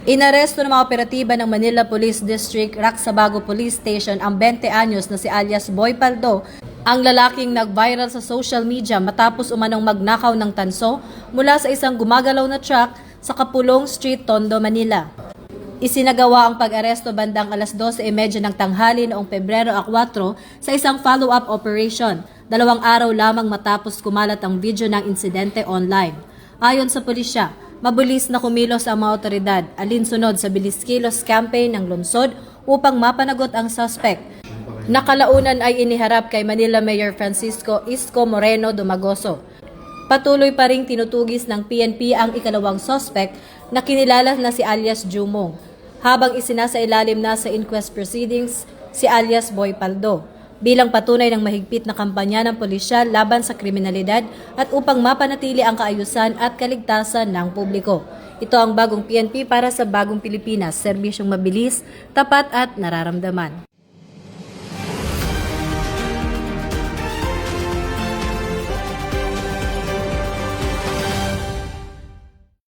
Inaresto ng mga operatiba ng Manila Police District Raksabago Police Station ang 20 anyos na si alias Boy Paldo, ang lalaking nag-viral sa social media matapos umanong magnakaw ng tanso mula sa isang gumagalaw na truck sa Kapulong Street, Tondo, Manila. Isinagawa ang pag-aresto bandang alas 12:30 ng tanghali noong Pebrero 4 sa isang follow-up operation, 2 araw lamang matapos kumalat ang video ng insidente online. Ayon sa pulisya, mabilis na kumilos ang mga otoridad alinsunod sa bilis kilos campaign ng lungsod upang mapanagot ang suspect. Nakalaunan ay iniharap kay Manila Mayor Francisco Isko Moreno Dumagoso. Patuloy pa ring tinutugis ng PNP ang ikalawang suspect na kinilala na si alias Jumong, habang isinasailalim na sa inquest proceedings si alias Boy Paldo bilang patunay ng mahigpit na kampanya ng pulisya laban sa kriminalidad at upang mapanatili ang kaayusan at kaligtasan ng publiko. Ito ang bagong PNP para sa bagong Pilipinas, serbisyong mabilis, tapat at nararamdaman.